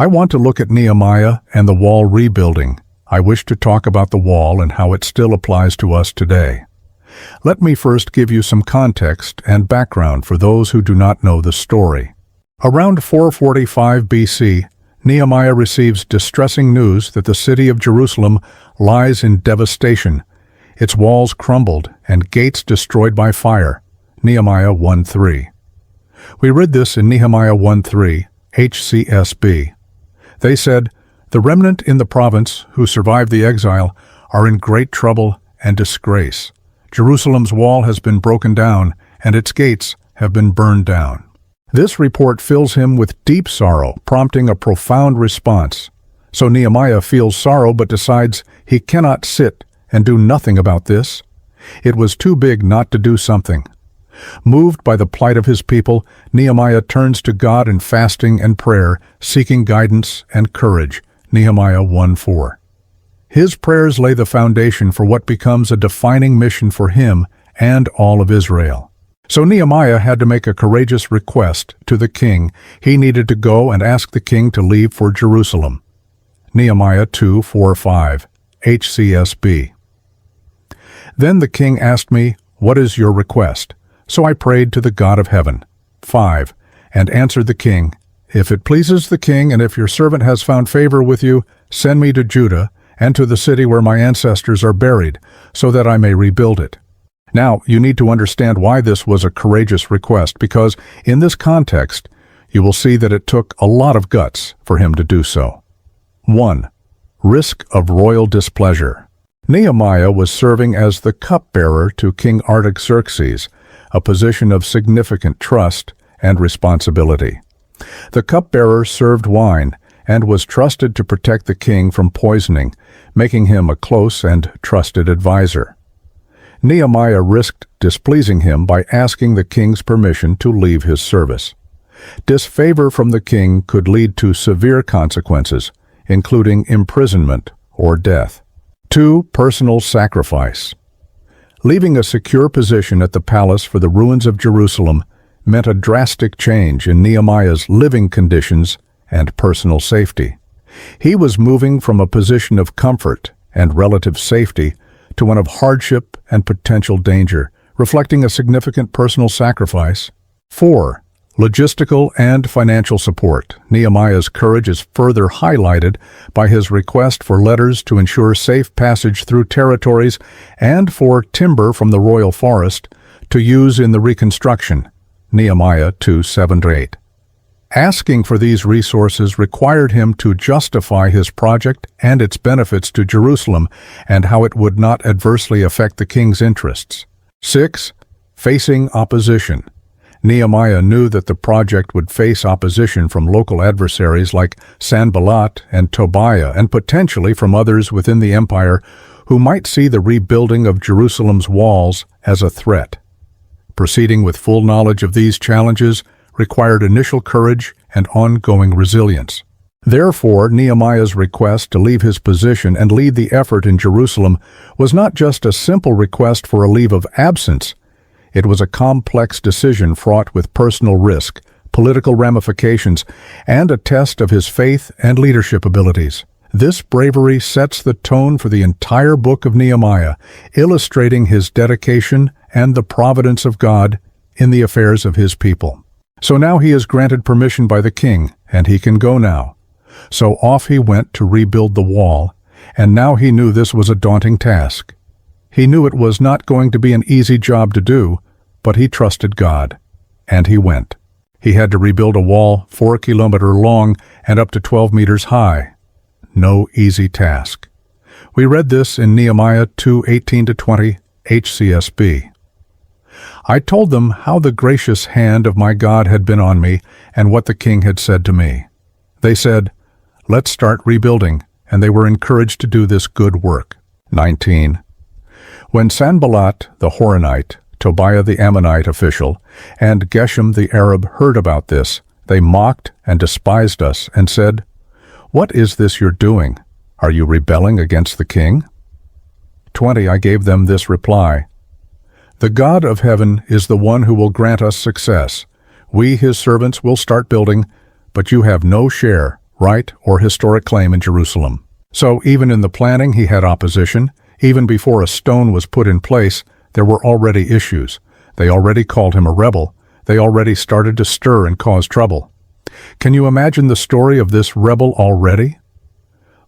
I want to look at Nehemiah and the wall rebuilding. I wish to talk about the wall and how it still applies to us today. Let me first give you some context and background for those who do not know the story. Around 445 BC, Nehemiah receives distressing news that the city of Jerusalem lies in devastation, its walls crumbled and gates destroyed by fire. Nehemiah 1:3. We read this in Nehemiah 1:3, HCSB. They said, "The remnant in the province who survived the exile are in great trouble and disgrace. Jerusalem's wall has been broken down, and its gates have been burned down." This report fills him with deep sorrow, prompting a profound response. So Nehemiah feels sorrow but decides he cannot sit and do nothing about this. It was too big not to do something. Moved by the plight of his people, Nehemiah turns to God in fasting and prayer, seeking guidance and courage. Nehemiah 1:4. His prayers lay the foundation for what becomes a defining mission for him and all of Israel. So Nehemiah had to make a courageous request to the king. He needed to go and ask the king to leave for Jerusalem. Nehemiah 2:4-5, HCSB. Then the king asked me, "What is your request?" So I prayed to the God of heaven. 5, and answered the king, "If it pleases the king, and if your servant has found favor with you, send me to Judah and to the city where my ancestors are buried, so that I may rebuild it." Now, you need to understand why this was a courageous request, because in this context, you will see that it took a lot of guts for him to do so. 1. Risk of royal displeasure. Nehemiah was serving as the cupbearer to King Artaxerxes, a position of significant trust and responsibility. The cupbearer served wine and was trusted to protect the king from poisoning, making him a close and trusted advisor. Nehemiah risked displeasing him by asking the king's permission to leave his service. Disfavor from the king could lead to severe consequences, including imprisonment or death. 2. Personal sacrifice. Leaving a secure position at the palace for the ruins of Jerusalem meant a drastic change in Nehemiah's living conditions and personal safety. He was moving from a position of comfort and relative safety to one of hardship and potential danger, reflecting a significant personal sacrifice. 4. Logistical and financial support. Nehemiah's courage is further highlighted by his request for letters to ensure safe passage through territories and for timber from the royal forest to use in the reconstruction. Nehemiah 2:7-8. Asking for these resources required him to justify his project and its benefits to Jerusalem and how it would not adversely affect the king's interests. 6. Facing opposition. Nehemiah knew that the project would face opposition from local adversaries like Sanballat and Tobiah, and potentially from others within the empire who might see the rebuilding of Jerusalem's walls as a threat. Proceeding with full knowledge of these challenges required initial courage and ongoing resilience. Therefore, Nehemiah's request to leave his position and lead the effort in Jerusalem was not just a simple request for a leave of absence. It was a complex decision fraught with personal risk, political ramifications, and a test of his faith and leadership abilities. This bravery sets the tone for the entire book of Nehemiah, illustrating his dedication and the providence of God in the affairs of his people. So now he is granted permission by the king, and he can go now. So off he went to rebuild the wall, and now he knew this was a daunting task. He knew it was not going to be an easy job to do, but he trusted God, and he went. He had to rebuild a wall 4 kilometers long and up to 12 meters high. No easy task. We read this in Nehemiah 2:18-20, HCSB. I told them how the gracious hand of my God had been on me and what the king had said to me. They said, "Let's start rebuilding," and they were encouraged to do this good work. 19. When Sanballat the Horonite, Tobiah the Ammonite official, and Geshem the Arab heard about this, they mocked and despised us and said, "What is this you're doing? Are you rebelling against the king?" 20. I gave them this reply: "The God of heaven is the one who will grant us success. We, his servants, will start building, but you have no share, right or historic claim in Jerusalem. So even in the planning he had opposition. Even before a stone was put in place, there were already issues. They already called him a rebel. They already started to stir and cause trouble. Can you imagine the story of this rebel already?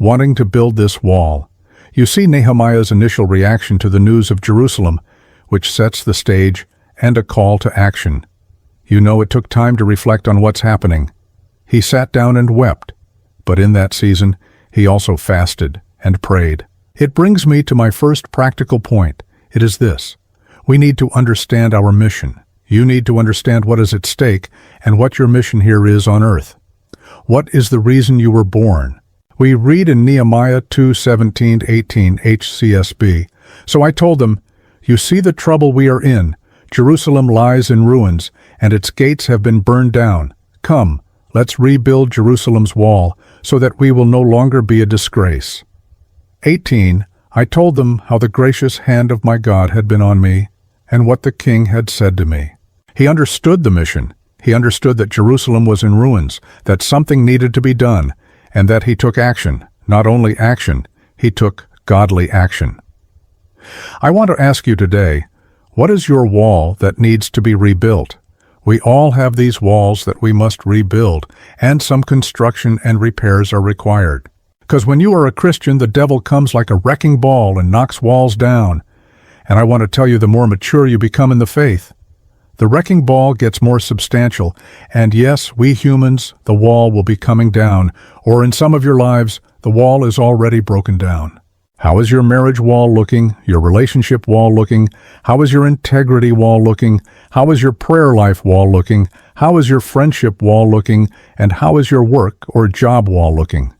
Wanting to build this wall. You see Nehemiah's initial reaction to the news of Jerusalem, which sets the stage and a call to action. You know it took time to reflect on what's happening. He sat down and wept, but in that season, he also fasted and prayed. It brings me to my first practical point. It is this. We need to understand our mission. You need to understand what is at stake and what your mission here is on earth. What is the reason you were born? We read in Nehemiah 2:17-18 HCSB. So I told them, "You see the trouble we are in. Jerusalem lies in ruins, and its gates have been burned down. Come, let's rebuild Jerusalem's wall, so that we will no longer be a disgrace." 18. I told them how the gracious hand of my God had been on me, and what the king had said to me. He understood the mission. He understood that Jerusalem was in ruins, that something needed to be done, and that he took action. Not only action, he took godly action. I want to ask you today, what is your wall that needs to be rebuilt? We all have these walls that we must rebuild, and some construction and repairs are required. Because when you are a Christian, the devil comes like a wrecking ball and knocks walls down. And I want to tell you, the more mature you become in the faith, the wrecking ball gets more substantial. And yes, we humans, the wall will be coming down, or in some of your lives, the wall is already broken down. How is your marriage wall looking? Your relationship wall looking? How is your integrity wall looking? How is your prayer life wall looking? How is your friendship wall looking? And how is your work or job wall looking?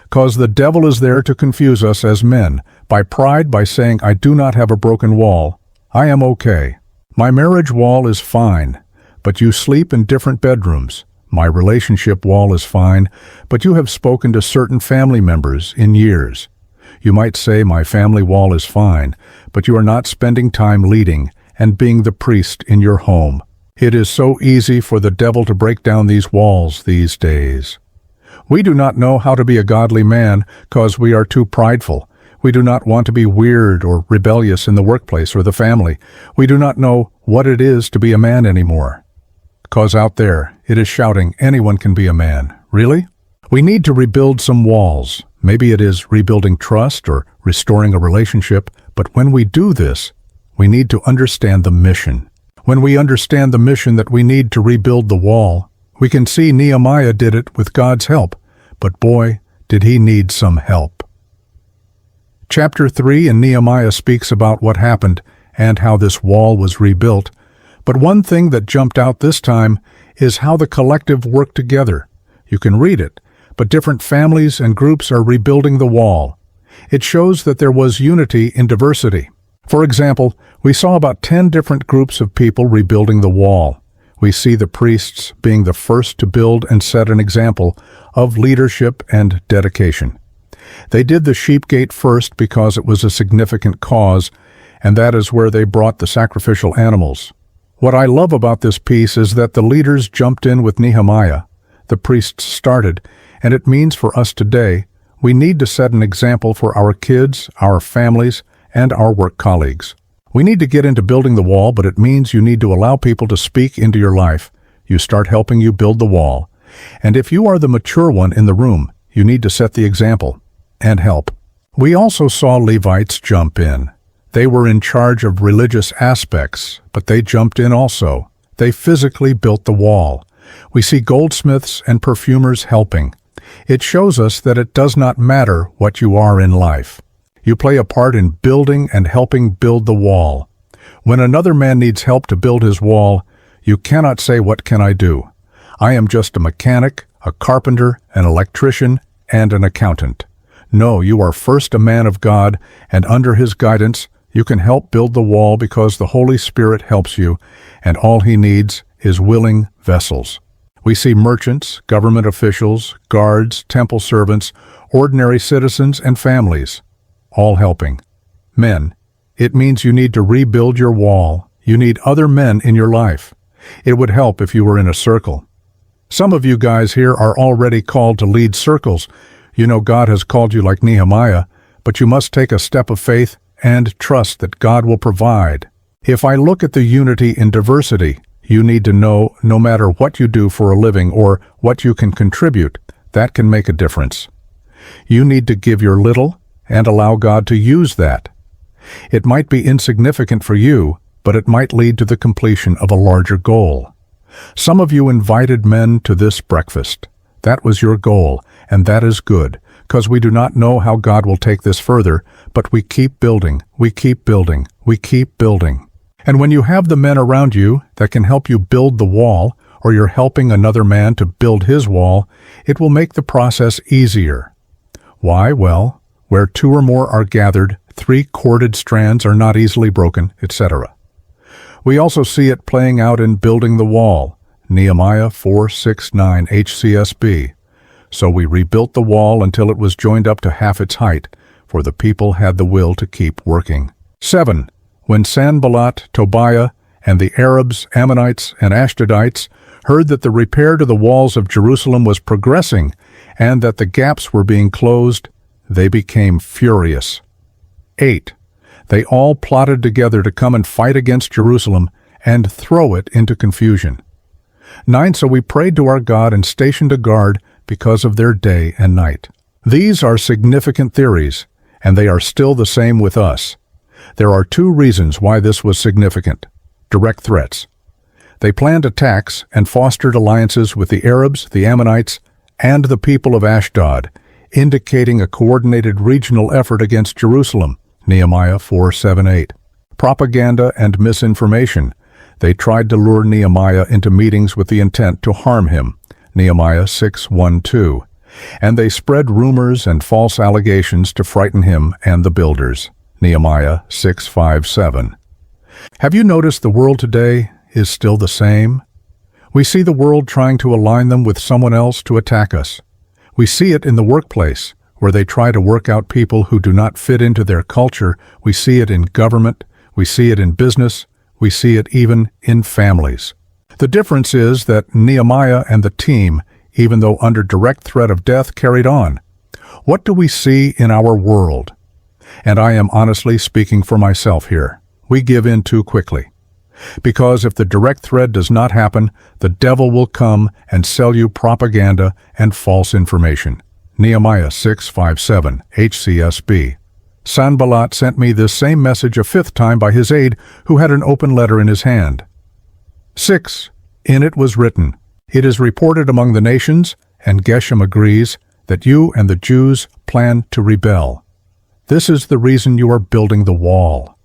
Because the devil is there to confuse us as men, by pride, by saying, "I do not have a broken wall. I am okay. My marriage wall is fine, but you sleep in different bedrooms. My relationship wall is fine, but you have spoken to certain family members in years. You might say, my family wall is fine, but you are not spending time leading and being the priest in your home." It is so easy for the devil to break down these walls these days. We do not know how to be a godly man because we are too prideful. We do not want to be weird or rebellious in the workplace or the family. We do not know what it is to be a man anymore. Because out there, it is shouting, anyone can be a man. Really? We need to rebuild some walls. Maybe it is rebuilding trust or restoring a relationship. But when we do this, we need to understand the mission. When we understand the mission that we need to rebuild the wall, we can see Nehemiah did it with God's help, but boy, did he need some help. Chapter 3 in Nehemiah speaks about what happened and how this wall was rebuilt, but one thing that jumped out this time is how the collective worked together. You can read it, but different families and groups are rebuilding the wall. It shows that there was unity in diversity. For example, we saw about 10 different groups of people rebuilding the wall. We see the priests being the first to build and set an example of leadership and dedication. They did the sheep gate first because it was a significant cause, and that is where they brought the sacrificial animals. What I love about this piece is that the leaders jumped in with Nehemiah. The priests started, and it means for us today, we need to set an example for our kids, our families, and our work colleagues. We need to get into building the wall, but it means you need to allow people to speak into your life. You start helping you build the wall. And if you are the mature one in the room, you need to set the example and help. We also saw Levites jump in. They were in charge of religious aspects, but they jumped in also. They physically built the wall. We see goldsmiths and perfumers helping. It shows us that it does not matter what you are in life. You play a part in building and helping build the wall. When another man needs help to build his wall, you cannot say, "What can I do? I am just a mechanic, a carpenter, an electrician, and an accountant." No, you are first a man of God, and under His guidance, you can help build the wall because the Holy Spirit helps you, and all He needs is willing vessels. We see merchants, government officials, guards, temple servants, ordinary citizens, and families, all helping. Men, it means you need to rebuild your wall. You need other men in your life. It would help if you were in a circle. Some of you guys here are already called to lead circles. You know God has called you like Nehemiah, but you must take a step of faith and trust that God will provide. If I look at the unity in diversity, you need to know no matter what you do for a living or what you can contribute, that can make a difference. You need to give your little and allow God to use that. It might be insignificant for you, but it might lead to the completion of a larger goal. Some of you invited men to this breakfast. That was your goal, and that is good, because we do not know how God will take this further, but we keep building, we keep building, we keep building. And when you have the men around you that can help you build the wall, or you're helping another man to build his wall, it will make the process easier. Why? Well, where two or more are gathered, 3 corded strands are not easily broken, etc. We also see it playing out in building the wall, Nehemiah 4:6-9 HCSB. So we rebuilt the wall until it was joined up to half its height, for the people had the will to keep working. 7. When Sanballat, Tobiah, and the Arabs, Ammonites, and Ashdodites heard that the repair to the walls of Jerusalem was progressing and that the gaps were being closed, they became furious. 8. They all plotted together to come and fight against Jerusalem and throw it into confusion. 9. So we prayed to our God and stationed a guard because of their day and night. These are significant theories, and they are still the same with us. There are 2 reasons why this was significant. Direct threats. They planned attacks and fostered alliances with the Arabs, the Ammonites, and the people of Ashdod, indicating a coordinated regional effort against Jerusalem, Nehemiah 4:7-8. Propaganda and misinformation. They tried to lure Nehemiah into meetings with the intent to harm him, Nehemiah 6:1-2. And they spread rumors and false allegations to frighten him and the builders, Nehemiah 6:5-7. Have you noticed the world today is still the same? We see the world trying to align them with someone else to attack us. We see it in the workplace, where they try to work out people who do not fit into their culture. We see it in government. We see it in business. We see it even in families. The difference is that Nehemiah and the team, even though under direct threat of death, carried on. What do we see in our world? And I am honestly speaking for myself here. We give in too quickly. Because if the direct threat does not happen, the devil will come and sell you propaganda and false information. Nehemiah 6:5-7 HCSB. Sanballat sent me this same message a 5th time by his aide, who had an open letter in his hand. 6. In it was written, "It is reported among the nations, and Geshem agrees, that you and the Jews plan to rebel. This is the reason you are building the wall."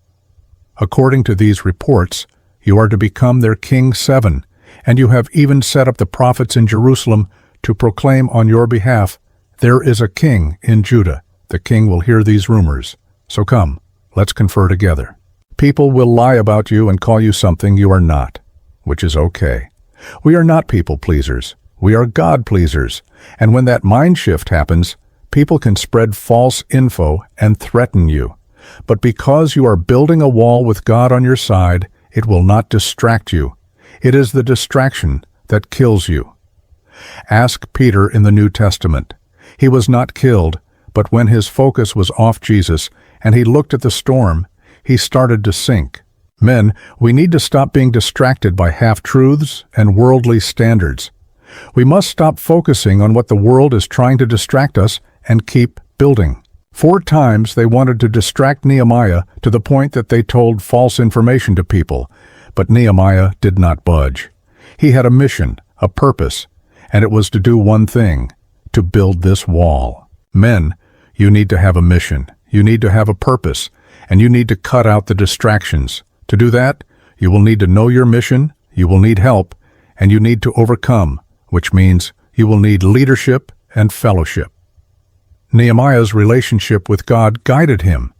According to these reports, you are to become their king 7, and you have even set up the prophets in Jerusalem to proclaim on your behalf, "There is a king in Judah." The king will hear these rumors. So come, let's confer together. People will lie about you and call you something you are not, which is okay. We are not people pleasers. We are God pleasers. And when that mind shift happens, people can spread false info and threaten you. But because you are building a wall with God on your side, it will not distract you. It is the distraction that kills you. Ask Peter in the New Testament. He was not killed, but when his focus was off Jesus and he looked at the storm, he started to sink. Men, we need to stop being distracted by half-truths and worldly standards. We must stop focusing on what the world is trying to distract us and keep building. 4 times they wanted to distract Nehemiah to the point that they told false information to people, but Nehemiah did not budge. He had a mission, a purpose, and it was to do one thing, to build this wall. Men, you need to have a mission, you need to have a purpose, and you need to cut out the distractions. To do that, you will need to know your mission, you will need help, and you need to overcome, which means you will need leadership and fellowship. Nehemiah's relationship with God guided him.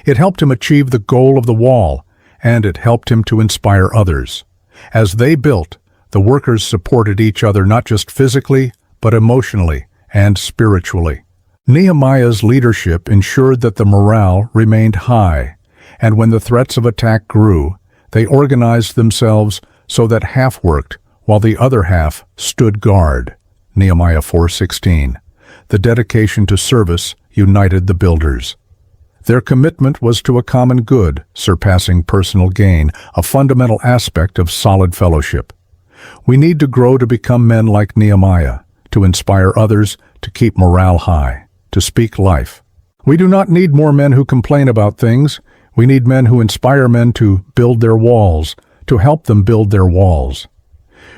It helped him achieve the goal of the wall, and it helped him to inspire others. As they built, the workers supported each other not just physically, but emotionally and spiritually. Nehemiah's leadership ensured that the morale remained high, and when the threats of attack grew, they organized themselves so that half worked while the other half stood guard. Nehemiah 4:16. The dedication to service united the builders. Their commitment was to a common good, surpassing personal gain, a fundamental aspect of solid fellowship. We need to grow to become men like Nehemiah, to inspire others, to keep morale high, to speak life. We do not need more men who complain about things. We need men who inspire men to build their walls, to help them build their walls.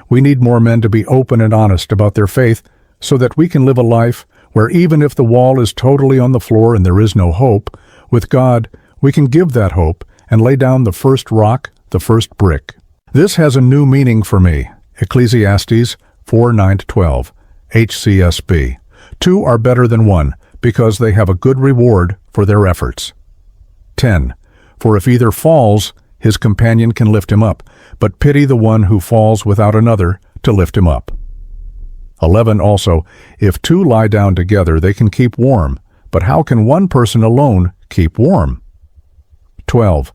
We need more men to be open and honest about their faith so that we can live a life where even if the wall is totally on the floor and there is no hope, with God, we can give that hope and lay down the first rock, the first brick. This has a new meaning for me. Ecclesiastes 4:9-12, HCSB. 2 are better than 1, because they have a good reward for their efforts. 10. For if either falls, his companion can lift him up, but pity the one who falls without another to lift him up. 11 also, if 2 lie down together, they can keep warm, but how can one person alone keep warm? 12.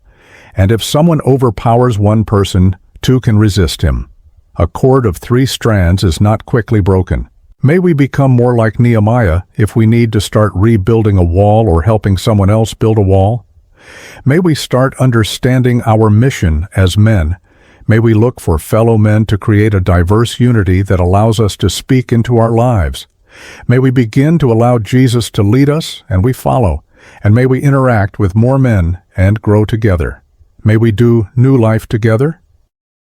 And if someone overpowers one person, 2 can resist him. A cord of 3 strands is not quickly broken. May we become more like Nehemiah if we need to start rebuilding a wall or helping someone else build a wall. May we start understanding our mission as men. May we look for fellow men to create a diverse unity that allows us to speak into our lives. May we begin to allow Jesus to lead us and we follow. And may we interact with more men and grow together. May we do new life together.